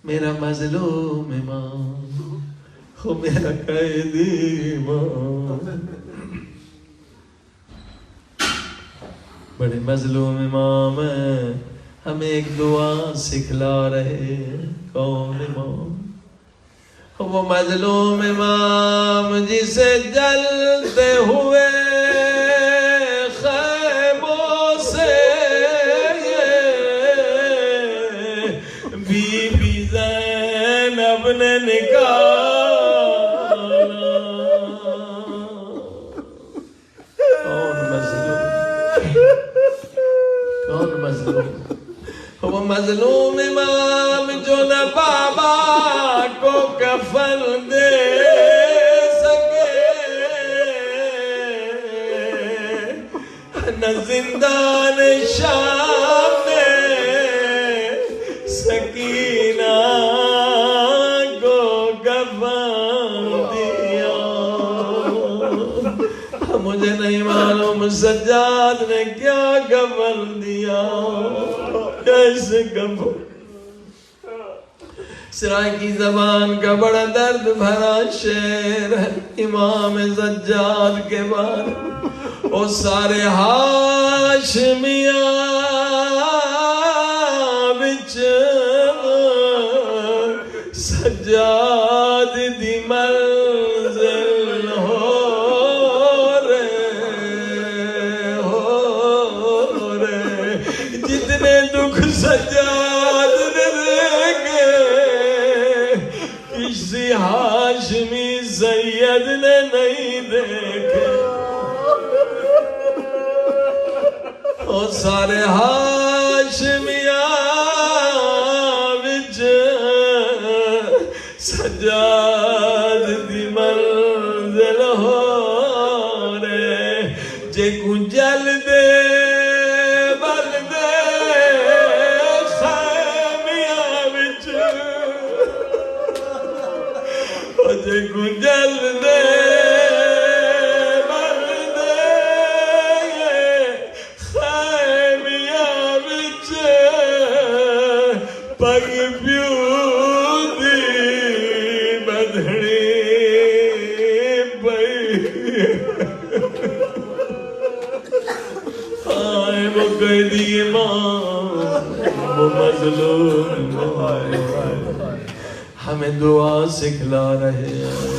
میرا مظلوم امام ہو میرا قیدی امام. بڑے مظلوم امام ہیں، ہمیں ایک دعا سکھلا رہے. کون امام؟ وہ مظلوم امام جسے جلتے ہوئے خیموں سے بی بی زینب نے نکالا. کون مظلوم؟ وہ مظلوم امام جو نہ بابا کو کفن دے سکے، نہ زندان شام میں سکینہ کو کفن دیا. مجھے نہیں معلوم سجاد نے کیا کفن دیا، کیسے کفن. سرائے کی زبان کا بڑا درد بھرا شعر ہے امام سجاد کے بعد. وہ سارے ہاشمیاں وچ سجاد دی منزل ہو رہے. جتنے دکھ سجاد نے دیکھے کسی ہاشمی سید نے نہیں دیکھے. اور سارے ہاشمیاں وچ سجاد دی منزل ہو رہے. جے کو جل دے گنجل دے بردے خیمیاں وچ پگ پیو دی بدھڑی پئی. آئے وہ قیدی امام، وہ مظلوم ہمیں دعا سکھلا رہے ہیں.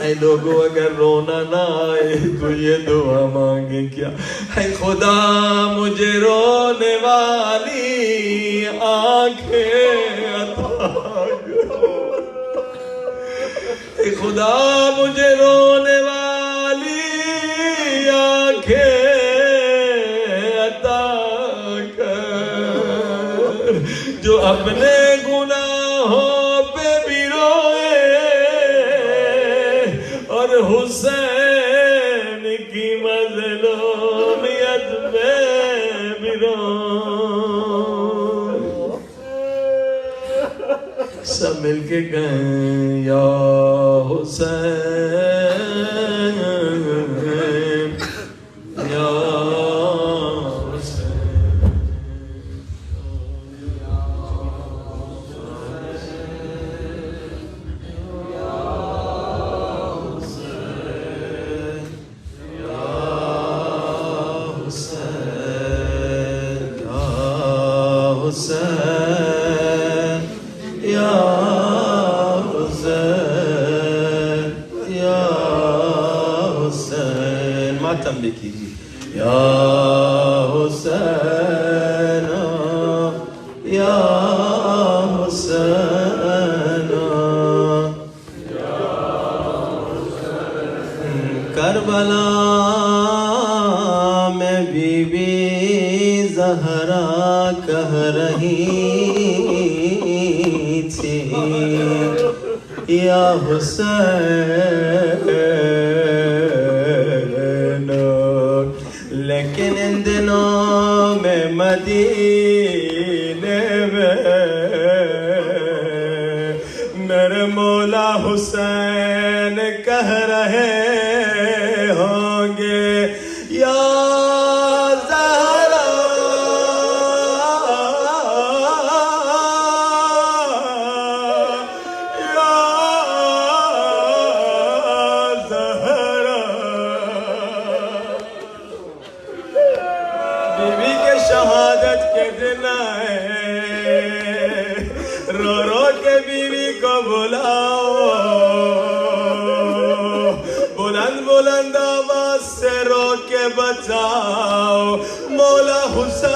اے لوگوں اگر رونا نہ آئے تو یہ دعا مانگے کیا؟ اے خدا مجھے رونے والی آنکھیں عطا کرو. اے خدا مجھے رونے والی آنکھیں عطا کر، جو اپنے گناہوں پہ بھی روئے اور حسین کی مظلومیت پہ بھی روئے. سب مل کے کہیں یا حسین یا ماتم لکھیے. یا حسین یا حسین کربلا میں بی بی زہرا کہہ رہی تھی یا حسین، لیکن ان دنوں میں مدینے میں میرے مولا حسین کہہ رہے ہوں گے یا زہرا شہادت کے دن آئے رو رو کے بیوی کو بلاؤ بلند بلند آواز سے رو کے بچاؤ مولا حسین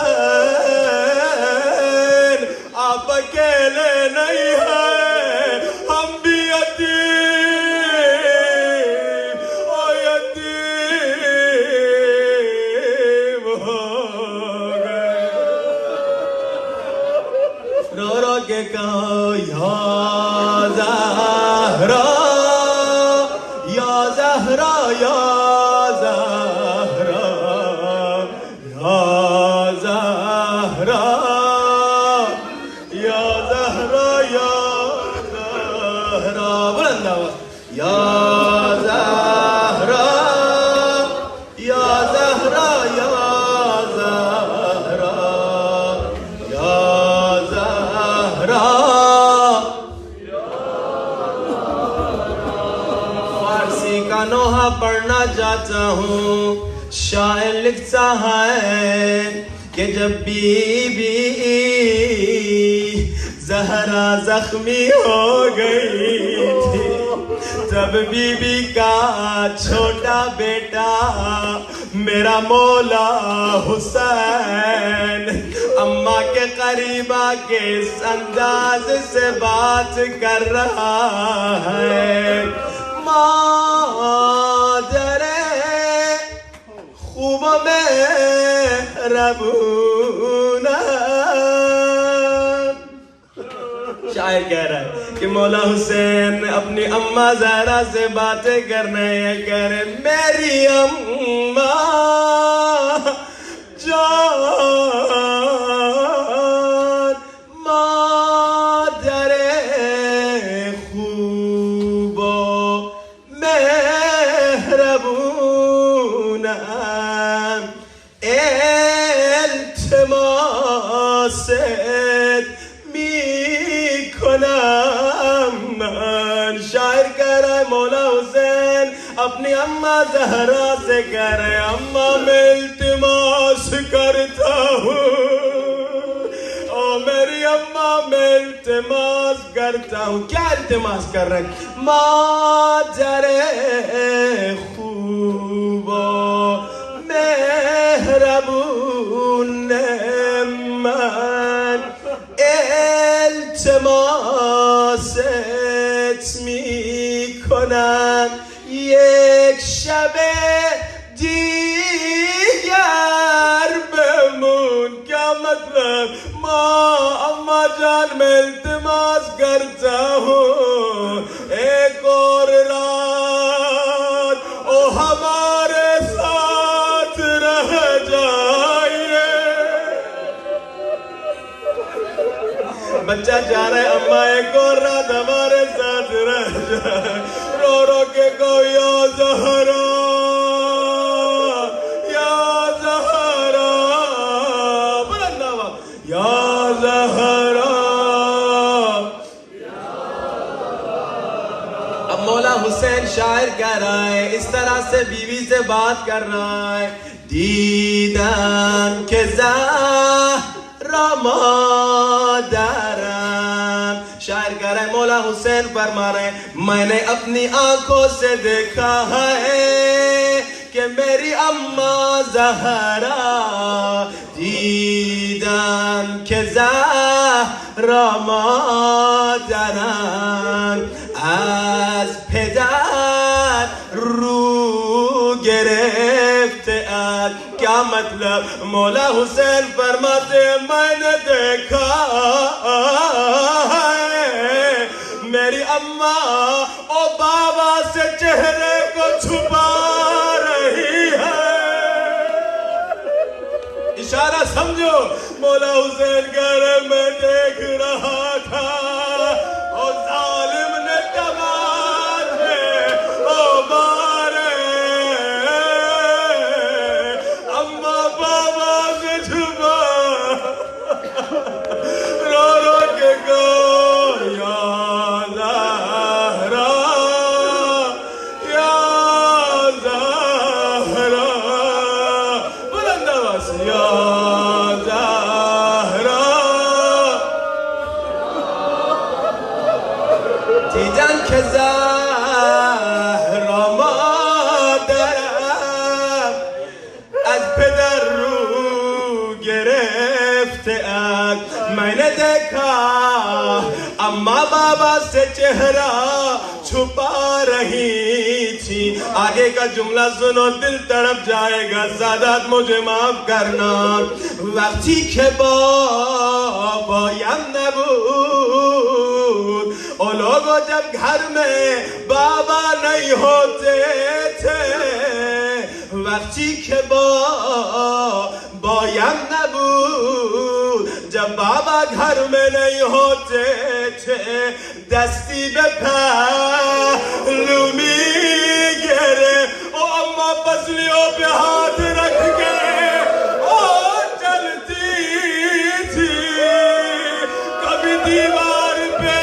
آپ اکیلے نہیں ہیں ہم بھی یتیم او یتیم ہو گئے رو رو کے کہو یا زہرا یا زہرا یا زہرا یا زہرا یا زہرا یا زہرا بلند آواز یا زہرا یا زہرا یا زہرا یا زہرا فارسی کا نوحہ پڑھنا چاہتا ہوں شاعر لکھتا ہے کہ جب بی بی زہرا زخمی ہو گئی تھی تب بی بی کا چھوٹا بیٹا میرا مولا حسین اماں کے قریب آ کے اس انداز سے بات کر رہا ہے مادر خوب مہربونہ شاعر کہہ رہا ہے کہ مولا حسین اپنی اماں زہرا سے باتیں کرنے یہ کہہ رہے میری اماں جان مادر خوب و مہربونہ التماست میکنم من شاعر کہہ رہا ہے مولا حسین اپنی اماں زہرا سے کہہ رہے اماں میں التماس کرتا ہوں او میری اماں میں التماس کرتا ہوں کیا التماس کر رہے ہیں مادر خوب و مہربون من التماست میکنم یک شب دیگر بمون کیا مطلب اماں جان میں التماس کرتا ہوں ایک اور رات او ہمارے ساتھ رہ جائیے بچہ چاہ رہے اماں ایک اور رات ہمارے ساتھ رہ جائے رو رو کے کو یا زہرا یا زہرا بلند آواز یا زہرا اب مولا حسین شاعر کہہ رہا ہے اس طرح سے بیوی سے بات کر رہا ہے دیدم کہ زہرا مادرم شاعر کہہ رہا ہے مولا حسین فرما رہے ہیں میں نے اپنی آنکھوں سے دیکھا ہے کہ میری اماں زہرا دیدم که زهرا مادرم از پدر رو گرفته است. کیا مطلب؟ مولا حسین فرماتے میں نے دیکھا میری اماں او بابا سے چہرے کو چھپا رہی ہے. اشارہ سمجھو، مولا حسین کہہ رہے میں دیکھ رہا تھا اور ظالم نے تماچے او مارے اماں بابا سے چھپا رو رو کے گو یا زہرا یا زہرا بلند آواز یا زہرا عقد میں نے دیکھا اماں بابا سے چہرہ چھپا رہی تھی. آگے کا جملہ سنو دل تڑپ جائے گا. سادات مجھے معاف کرنا. وقتی که بابایم نبود اور لوگوں جب گھر میں بابا نہیں ہوتے تھے, وقتی که بابایم نبود جب بابا گھر میں نہیں ہوتے تھے, دستی به پهلو میگیره او اما پسلیوں پہ ہاتھ رکھ کے اور چلتی تھی. کبھی دیوار پہ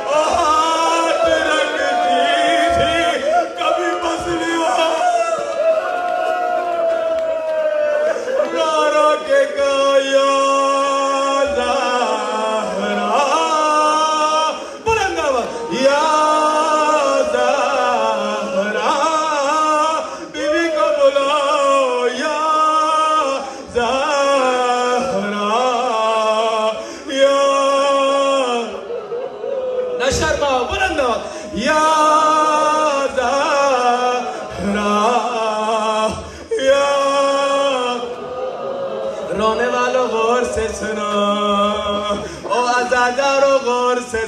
ہاتھ رکھتی تھی, کبھی پسلیوں رو رو کے گایا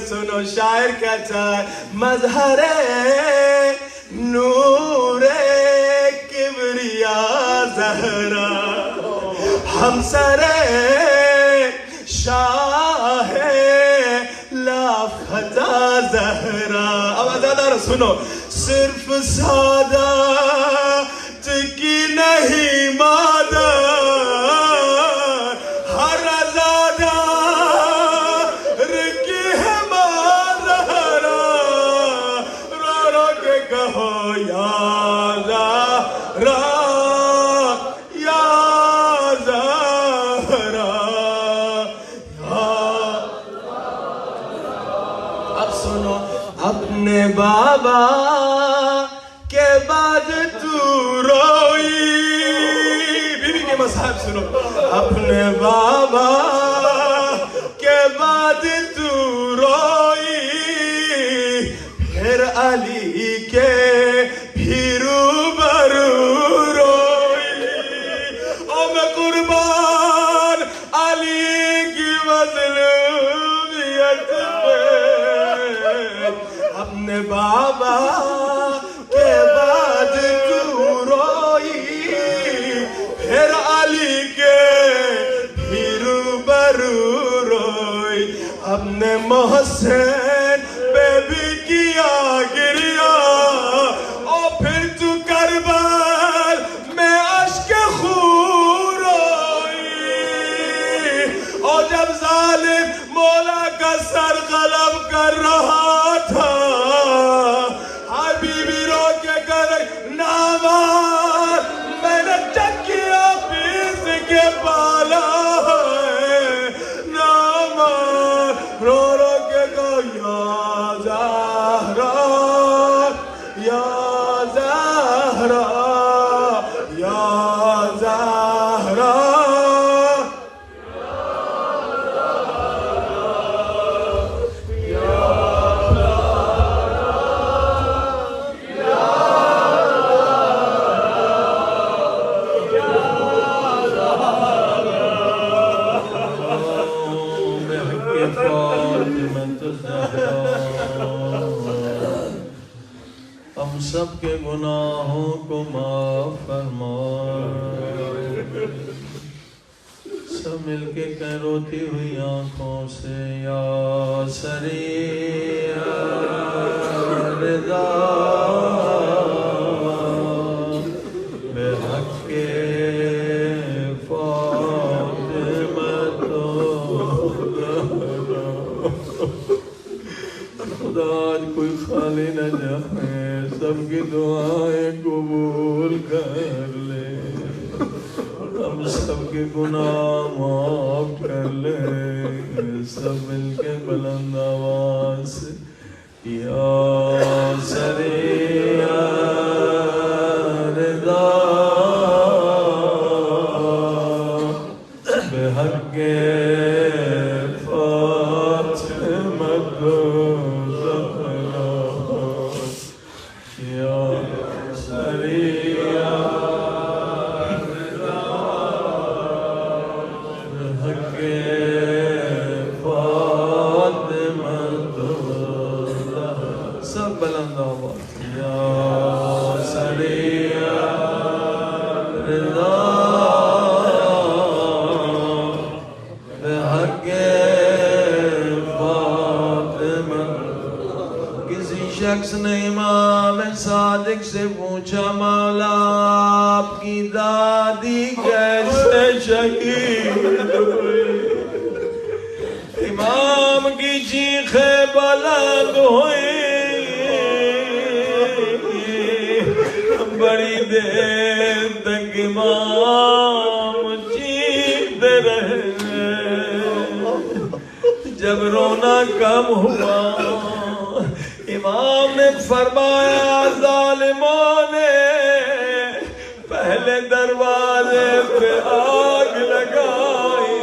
سنو. شاعر کہتا ہے مظہر نور کبریا زہرا ہمسر شاہ لافتہ زہرا. اب آزادہ سنو. صرف سعادت کی نہیں مادہ ہر آزادہ اپنے بابا کے بعد تو روئی. بی بی کے مصاحب سنو. اپنے بابا کے بعد تو روئی, پھر علی کے بھی روبرو روئی. او میں قربان علی کی مظلومیت پہ. اپنے بابا کے بعد تو روئی, پھر علی کے بھی روبرو روئی. اپنے محسن پہ بھی کیا گریا, اور پھر تو کربل میں اشک خون روئی. اور جب ظالم مولا کا سر قلم کر رہا تھا, حبیبی رو کے کر نامار میں نے چکیا پیس کے پالا ہے. نامار رو رو کے گو یا زہرا یا زہرا یا زہرا. ہم سب کے گناہوں کو معاف فرما. سب مل کے کہہ روتی ہوئی آنکھوں سے یا سریع رضا بے حق فاطمہ خدا آج کوئی خالی نہ جائے, سب کی دعائیں قبول کر لے, ہم سب کے گناہ معاف کر لے. سب مل کے بلند آواز سے یا سریع رضا بے حق فاطمة الزهراء يا سريع حق فاطمة الزهراء سب بلند آواز یا سريع شخص نے امام صادق سے پوچھا مولا آپ کی دادی کیسے شہید ہوئی امام کی چیخیں بلند ہوئی بڑی دیر تک امام چیختے رہے جب رونا کم ہوا امام نے فرمایا ظالموں نے پہلے دروازے پہ آگ لگائی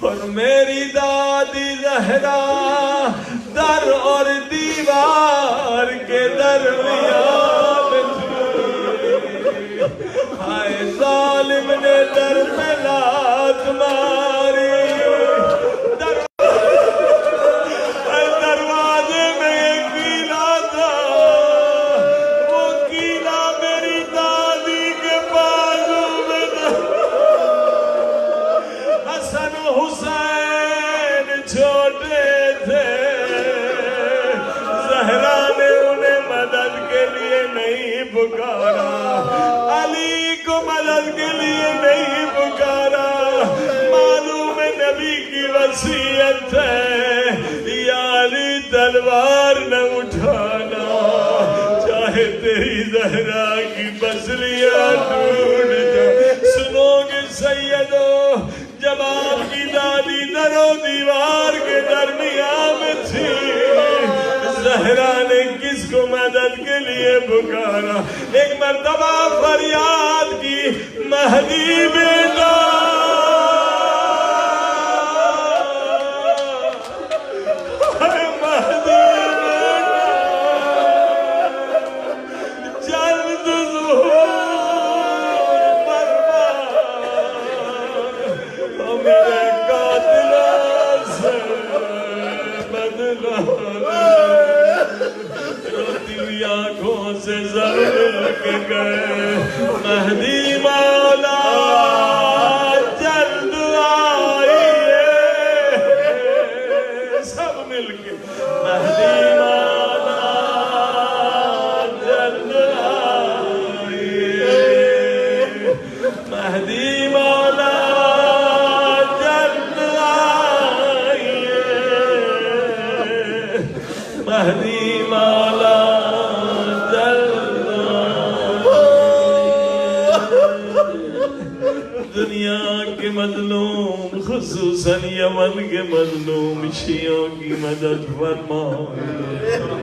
اور میری دادی زہرا در اور دیوار کے درمیان تھی ہائے ظالم نے در پہ لات ماری علی کو مدد کے لیے نہیں پکارا معلوم ہے نبی کی وصیت ہے یا علی تلوار نہ اٹھانا چاہے تیری زہرا کی پسلیاں ٹوٹ جائے سنو گے سیدو جب آپ کی دادی در و دیوار کے درمیان میں تھی زہرا نے کس کو مدد کے لیے پکارا ایک مرتبہ فریاد کی مہدی بیٹا مہدی بیٹا جلد ظہور فرما میرے قاتلوں سے بدلا آنکھوں سے ضرور کے گئے مہدی مولا جلد آئیے سب مل کے مہدی مولا جلد آئیے مہدی مولا جلد آئیے مہدی مولا دنیا کے مظلوم خصوصاً یمن کے مظلوم شیعوں کی مدد فرما